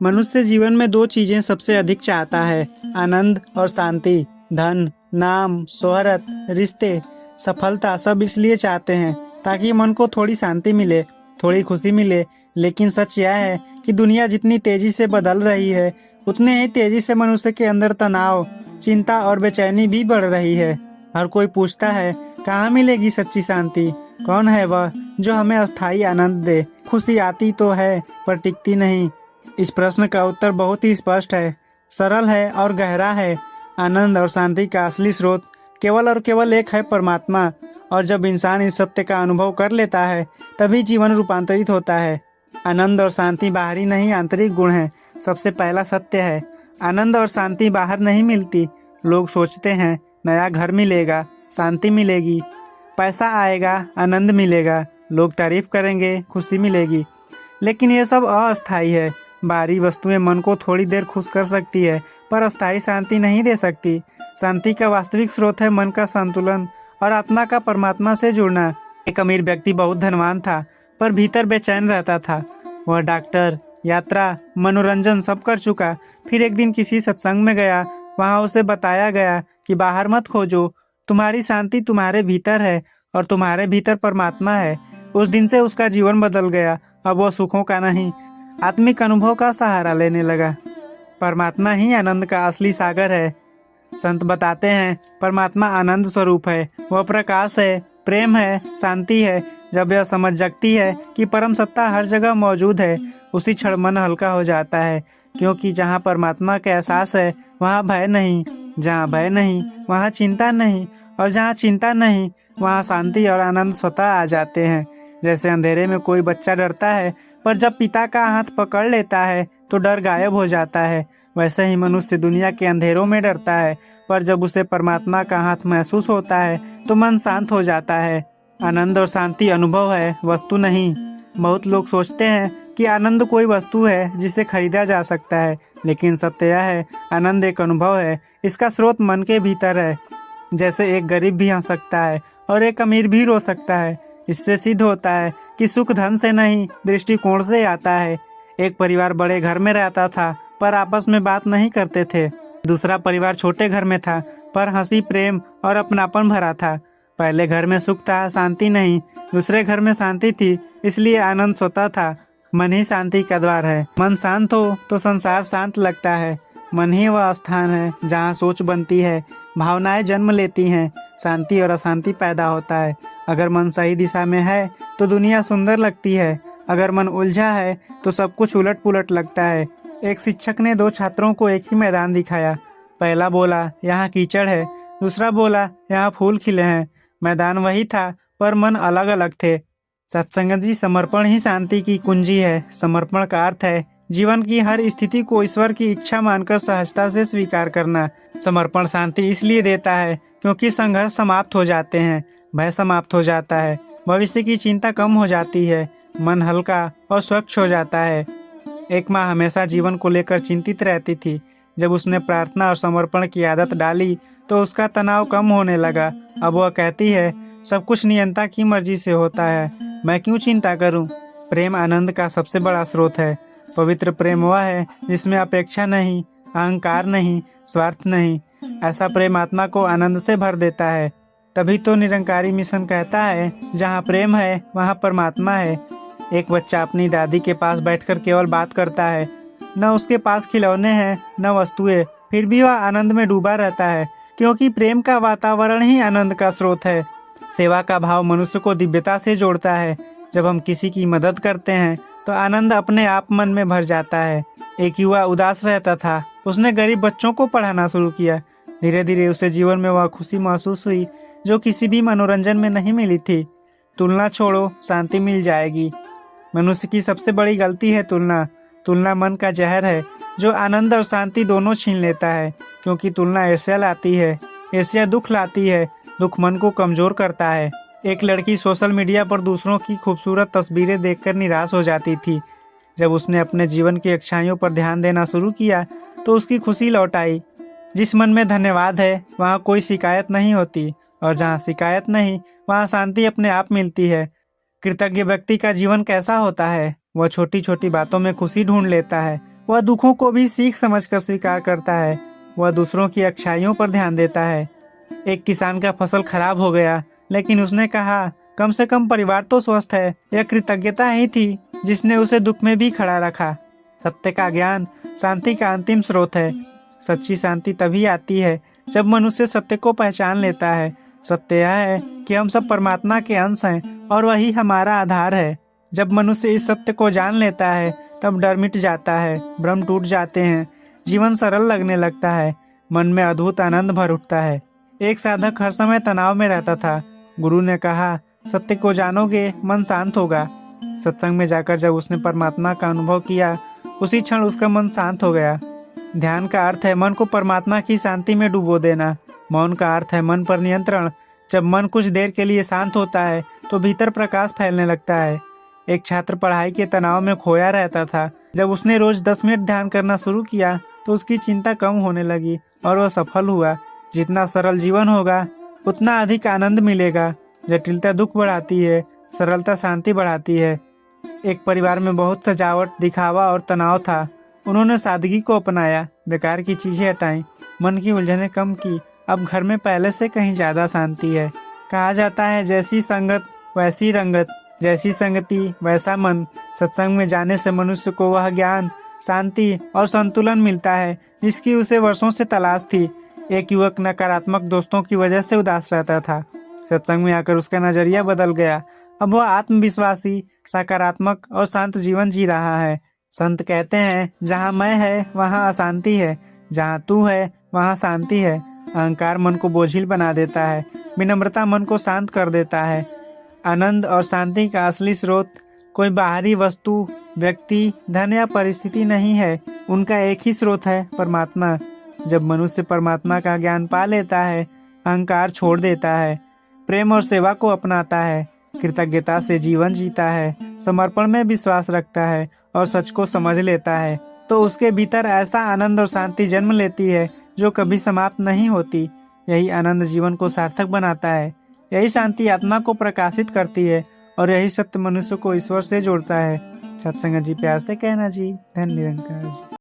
मनुष्य जीवन में दो चीजें सबसे अधिक चाहता है, आनंद और शांति। धन, नाम, शोहरत, रिश्ते, सफलता सब इसलिए चाहते हैं ताकि मन को थोड़ी शांति मिले, थोड़ी खुशी मिले। लेकिन सच यह है कि दुनिया जितनी तेजी से बदल रही है, उतने ही तेजी से मनुष्य के अंदर तनाव, चिंता और बेचैनी भी बढ़ रही है। हर कोई पूछता है, कहाँ मिलेगी सच्ची शांति? कौन है वह जो हमें अस्थायी आनंद दे? खुशी आती तो है पर टिकती नहीं। इस प्रश्न का उत्तर बहुत ही स्पष्ट है, सरल है और गहरा है। आनंद और शांति का असली स्रोत केवल और केवल एक है, परमात्मा। और जब इंसान इस सत्य का अनुभव कर लेता है, तभी जीवन रूपांतरित होता है। आनंद और शांति बाहरी नहीं, आंतरिक गुण है। सबसे पहला सत्य है, आनंद और शांति बाहर नहीं मिलती। लोग सोचते हैं नया घर मिलेगा, शांति मिलेगी, पैसा आएगा, आनंद मिलेगा, लोग तारीफ करेंगे, खुशी मिलेगी। लेकिन ये सब अस्थायी है। बाहरी वस्तुएं मन को थोड़ी देर खुश कर सकती है, पर अस्थायी शांति नहीं दे सकती। शांति का वास्तविक स्रोत है मन का संतुलन और आत्मा का परमात्मा से जुड़ना। एक अमीर व्यक्ति बहुत धनवान था, पर भीतर बेचैन रहता था। वह डॉक्टर, यात्रा, मनोरंजन सब कर चुका। फिर एक दिन किसी सत्संग में गया। वहां उसे बताया गया कि बाहर मत खोजो, तुम्हारी शांति तुम्हारे भीतर है और तुम्हारे भीतर परमात्मा है। उस दिन से उसका जीवन बदल गया। अब वो सुखों का नहीं, आत्मिक अनुभव का सहारा लेने लगा। परमात्मा ही आनंद का असली सागर है। संत बताते हैं, परमात्मा आनंद स्वरूप है, वह प्रकाश है, प्रेम है, शांति है। जब यह समझ जगती है कि परम सत्ता हर जगह मौजूद है, उसी क्षण मन हल्का हो जाता है। क्योंकि जहाँ परमात्मा का एहसास है, वहाँ भय नहीं, जहाँ भय नहीं, वहाँ चिंता नहीं, और जहाँ चिंता नहीं, वहाँ शांति और आनंद स्वतः आ जाते हैं। जैसे अंधेरे में कोई बच्चा डरता है, पर जब पिता का हाथ पकड़ लेता है तो डर गायब हो जाता है। वैसे ही मनुष्य दुनिया के अंधेरों में डरता है, पर जब उसे परमात्मा का हाथ महसूस होता है तो मन शांत हो जाता है। आनंद और शांति अनुभव है, वस्तु नहीं। बहुत लोग सोचते हैं कि आनंद कोई वस्तु है जिसे खरीदा जा सकता है, लेकिन सत्य यह है, आनंद एक अनुभव है। इसका स्रोत मन के भीतर है। जैसे एक गरीब भी हंस सकता है और एक अमीर भी रो सकता है। इससे सिद्ध होता है कि सुख धन से नहीं, दृष्टिकोण से आता है। एक परिवार बड़े घर में रहता था, पर आपस में बात नहीं करते थे। दूसरा परिवार छोटे घर में था, पर हंसी, प्रेम और अपनापन भरा था। पहले घर में सुख था, शांति नहीं। दूसरे घर में शांति थी, इसलिए आनंद स्वतः था। मन ही शांति का द्वार है। मन शांत हो तो संसार शांत लगता है। मन ही वह स्थान है जहाँ सोच बनती है, भावनाएं जन्म लेती हैं, शांति और अशांति पैदा होता है। अगर मन सही दिशा में है तो दुनिया सुंदर लगती है। अगर मन उलझा है तो सब कुछ उलट पुलट लगता है। एक शिक्षक ने दो छात्रों को एक ही मैदान दिखाया। पहला बोला, यहाँ कीचड़ है। दूसरा बोला, यहाँ फूल खिले हैं। मैदान वही था, पर मन अलग अलग थे। सत्संग जी, समर्पण ही शांति की कुंजी है। समर्पण का अर्थ है जीवन की हर स्थिति को ईश्वर की इच्छा मानकर सहजता से स्वीकार करना। समर्पण शांति इसलिए देता है क्योंकि संघर्ष समाप्त हो जाते हैं, भय समाप्त हो जाता है, भविष्य की चिंता कम हो जाती है, मन हल्का और स्वच्छ हो जाता है। एक माँ हमेशा जीवन को लेकर चिंतित रहती थी। जब उसने प्रार्थना और समर्पण की आदत डाली तो उसका तनाव कम होने लगा। अब वह कहती है, सब कुछ नियंता की मर्जी से होता है, मैं क्यों चिंता करूं? प्रेम आनंद का सबसे बड़ा स्रोत है। पवित्र प्रेम वह है जिसमें अपेक्षा नहीं, अहंकार नहीं, स्वार्थ नहीं। ऐसा प्रेम आत्मा को आनंद से भर देता है। तभी तो निरंकारी मिशन कहता है, जहाँ प्रेम है वहाँ परमात्मा है। एक बच्चा अपनी दादी के पास बैठकर केवल बात करता है। न उसके पास खिलौने हैं, न वस्तुएं, फिर भी वह आनंद में डूबा रहता है, क्योंकि प्रेम का वातावरण ही आनंद का स्रोत है। सेवा का भाव मनुष्य को दिव्यता से जोड़ता है। जब हम किसी की मदद करते हैं तो आनंद अपने आप मन में भर जाता है। एक युवा उदास रहता था, उसने गरीब बच्चों को पढ़ाना शुरू किया। धीरे धीरे उसे जीवन में वह खुशी महसूस हुई जो किसी भी मनोरंजन में नहीं मिली थी। तुलना छोड़ो, शांति मिल जाएगी। मनुष्य की सबसे बड़ी गलती है तुलना। तुलना मन का जहर है जो आनंद और शांति दोनों छीन लेता है, क्योंकि तुलना ईर्ष्या लाती है, ईर्ष्या दुख लाती है, दुख मन को कमजोर करता है। एक लड़की सोशल मीडिया पर दूसरों की खूबसूरत तस्वीरें देखकर निराश हो जाती थी। जब उसने अपने जीवन की अच्छाइयों पर ध्यान देना शुरू किया तो उसकी खुशी लौट आई। जिस मन में धन्यवाद है वहाँ कोई शिकायत नहीं होती, और जहाँ शिकायत नहीं वहाँ शांति अपने आप मिलती है। कृतज्ञ व्यक्ति का जीवन कैसा होता है? वह छोटी छोटी बातों में खुशी ढूंढ लेता है। वह दुखों को भी सीख समझकर स्वीकार करता है। वह दूसरों की अच्छाइयों पर ध्यान देता है। एक किसान का फसल खराब हो गया, लेकिन उसने कहा, कम से कम परिवार तो स्वस्थ है। यह कृतज्ञता ही थी जिसने उसे दुख में भी खड़ा रखा। सत्य का ज्ञान शांति का अंतिम स्रोत है। सच्ची शांति तभी आती है जब मनुष्य सत्य को पहचान लेता है। सत्य यह है कि हम सब परमात्मा के अंश हैं और वही हमारा आधार है। जब मनुष्य इस सत्य को जान लेता है तब डर मिट जाता है, भ्रम टूट जाते हैं, जीवन सरल लगने लगता है, मन में अद्भुत आनंद भर उठता है। एक साधक हर समय तनाव में रहता था। गुरु ने कहा, सत्य को जानोगे मन शांत होगा। सत्संग में जाकर जब उसने परमात्मा का अनुभव किया, उसी क्षण उसका मन शांत हो गया। ध्यान का अर्थ है मन को परमात्मा की शांति में डुबो देना। मौन का अर्थ है मन पर नियंत्रण। जब मन कुछ देर के लिए शांत होता है तो भीतर प्रकाश फैलने लगता है। एक छात्र पढ़ाई के तनाव में खोया रहता था। जब उसने रोज 10 मिनट ध्यान करना शुरू किया तो उसकी चिंता कम होने लगी और वह सफल हुआ। जितना सरल जीवन होगा उतना अधिक आनंद मिलेगा। जटिलता दुख बढ़ाती है, सरलता शांति बढ़ाती है। एक परिवार में बहुत सजावट, दिखावा और तनाव था। उन्होंने सादगी को अपनाया, बेकार की चीजें हटाई, मन की उलझनें कम की। अब घर में पहले से कहीं ज्यादा शांति है। कहा जाता है, जैसी संगत वैसी रंगत, जैसी संगति वैसा मन। सत्संग में जाने से मनुष्य को वह ज्ञान, शांति और संतुलन मिलता है जिसकी उसे वर्षों से तलाश थी। एक युवक नकारात्मक दोस्तों की वजह से उदास रहता था। सत्संग में आकर उसका नजरिया बदल गया। अब वह आत्मविश्वासी, सकारात्मक और शांत जीवन जी रहा है। संत कहते हैं, जहाँ मैं है वहाँ अशांति है, जहाँ तू है वहाँ शांति है। अहंकार मन को बोझिल बना देता है, विनम्रता मन को शांत कर देता है। आनंद और शांति का असली स्रोत कोई बाहरी वस्तु, व्यक्ति, धन या परिस्थिति नहीं है। उनका एक ही स्रोत है, परमात्मा। जब मनुष्य परमात्मा का ज्ञान पा लेता है, अहंकार छोड़ देता है, प्रेम और सेवा को अपनाता है, कृतज्ञता से जीवन जीता है, समर्पण में विश्वास रखता है और सच को समझ लेता है, तो उसके भीतर ऐसा आनंद और शांति जन्म लेती है जो कभी समाप्त नहीं होती। यही आनंद जीवन को सार्थक बनाता है। यही शांति आत्मा को प्रकाशित करती है और यही सत्य मनुष्य को ईश्वर से जोड़ता है। सत्संग जी, प्यार से कहना जी। धन्य निरंकार जी।